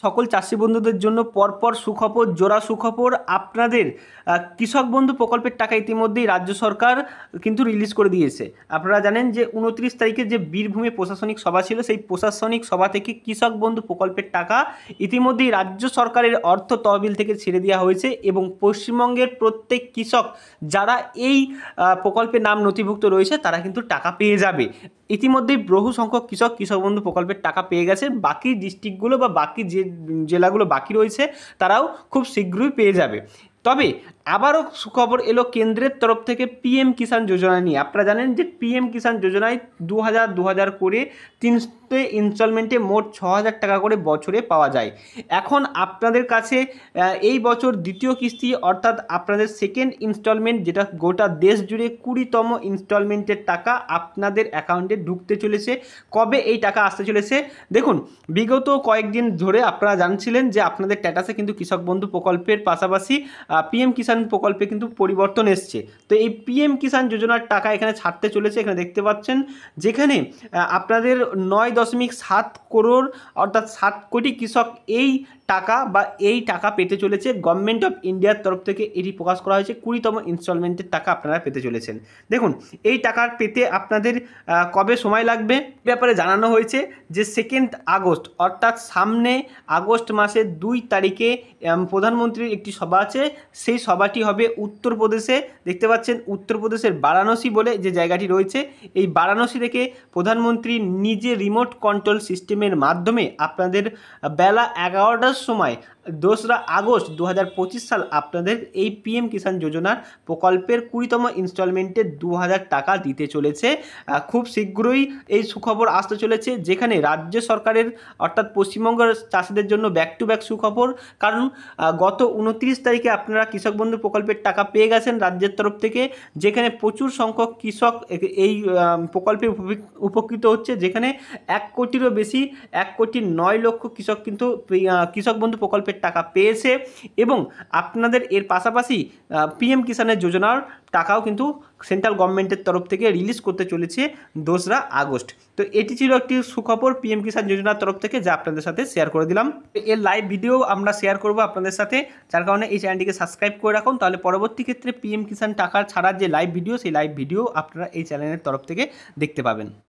সকল চাষি বন্ধুদের জন্য পরপর সুখবর, জোড়া সুখবর। আপনাদের কৃষক বন্ধু প্রকল্পের টাকা ইতিমধ্যেই রাজ্য সরকার কিন্তু রিলিজ করে দিয়েছে। আপনারা জানেন যে 29 তারিখে যে বীরভূমে প্রশাসনিক সভা ছিল, সেই প্রশাসনিক সভা থেকে কৃষক বন্ধু প্রকল্পের টাকা ইতিমধ্যেই রাজ্য সরকারের অর্থ তহবিল থেকে ছেড়ে দেওয়া হয়েছে এবং পশ্চিমবঙ্গের প্রত্যেক কৃষক যারা এই প্রকল্পে নাম নথিভুক্ত রয়েছে তারা কিন্তু টাকা পেয়ে যাবে। ইতিমধ্যেই বহু সংখ্যক কৃষক বন্ধু প্রকল্পের টাকা পেয়ে গেছে। বাকি ডিস্ট্রিক্টগুলো বা বাকি যে জেলাগুলো বাকি রয়েছে তারাও খুব শীঘ্রই পেয়ে যাবে। তবে আবারও সুখবর এলো কেন্দ্রের তরফ থেকে পিএম কিষাণ যোজনা নিয়ে। আপনারা জানেন যে পিএম কিষাণ যোজনায় 2000 করে 300 ইনস্টলমেন্টে মোট 6000 টাকা করে বছরে পাওয়া যায়। এখন আপনাদের কাছে এই বছর দ্বিতীয় কিস্তি অর্থাৎ আপনাদের সেকেন্ড ইনস্টলমেন্ট, যেটা গোটা দেশ জুড়ে 20তম ইনস্টলমেন্টের টাকা আপনাদের অ্যাকাউন্টে ঢুকতে চলেছে। কবে এই টাকা আসতে চলেছে দেখুন, বিগত কয়েকদিন ধরে আপনারা জানছিলেন যে আপনাদের স্ট্যাটাসে কিন্তু কৃষক বন্ধু প্রকল্পের পাশাপাশি পিএম কিষাণ প্রকল্পে কিন্তু পরিবর্তন এসছে। তো এই পিএম কিষাণ যোজনার টাকা এখানে ছাড়তে চলেছে। এখানে দেখতে পাচ্ছেন যেখানে আপনাদের 9.7 করোড় অর্থাৎ 7 কোটি কৃষক এই টাকা বা এই টাকা পেতে চলেছে। গভর্নমেন্ট অফ ইন্ডিয়ার তরফ থেকে এটি প্রকাশ করা হয়েছে। 20তম ইনস্টলমেন্টের টাকা আপনারা পেতে চলেছেন। দেখুন, এই টাকা পেতে আপনাদের কবে সময় লাগবে ব্যাপারে জানানো হয়েছে যে 2 আগস্ট অর্থাৎ সামনে আগস্ট মাসের 2 তারিখে প্রধানমন্ত্রীর একটি সভা আছে। সেই সভাটি হবে উত্তরপ্রদেশে। দেখতে পাচ্ছেন উত্তরপ্রদেশের বারাণসী বলে যে জায়গাটি রয়েছে, এই বারাণসী থেকে প্রধানমন্ত্রী নিজে রিমোট কন্ট্রোল সিস্টেমের মাধ্যমে আপনাদের বেলা 11টার সময় 2রা আগস্ট 2025 সাল আপনাদের এই পিএম কিষাণ যোজনার প্রকল্পের 20তম ইনস্টলমেন্টে 2000 টাকা দিতে চলেছে। খুব শীঘ্রই এই সুখবর আসতে চলেছে, যেখানে রাজ্য সরকারের অর্থাৎ পশ্চিমবঙ্গের চাষিদের জন্য ব্যাক টু ব্যাক সুখবর। কারণ গত 29 তারিখে আপনারা কৃষক বন্ধু প্রকল্পের টাকা পেয়ে গেছেন রাজ্যের তরফ থেকে, যেখানে প্রচুর সংখ্যক কৃষক এই প্রকল্পে উপকৃত হচ্ছে। যেখানে 1 কোটিরও বেশি 1,09,00,000 কৃষক কিন্তু কৃষক বন্ধু প্রকল্পের টাকা পেয়েছে এবং আপনাদের এর পাশাপাশি পিএম কিষাণের যোজনার টাকাও কিন্তু সেন্ট্রাল গভর্নমেন্টের তরফ থেকে রিলিজ করতে চলেছে 2রা আগস্ট। তো এটি ছিল একটি সুখবর পিএম কিষাণ যোজনার তরফ থেকে, যা আপনাদের সাথে শেয়ার করে দিলাম। এর লাইভ ভিডিও আমরা শেয়ার করব আপনাদের সাথে, যার কারণে এই চ্যানেলটিকে সাবস্ক্রাইব করে রাখুন। তাহলে পরবর্তী ক্ষেত্রে পিএম কিষাণ টাকা ছাড়ার যে লাইভ ভিডিও, সেই লাইভ ভিডিও আপনারা এই চ্যানেলের তরফ থেকে দেখতে পাবেন।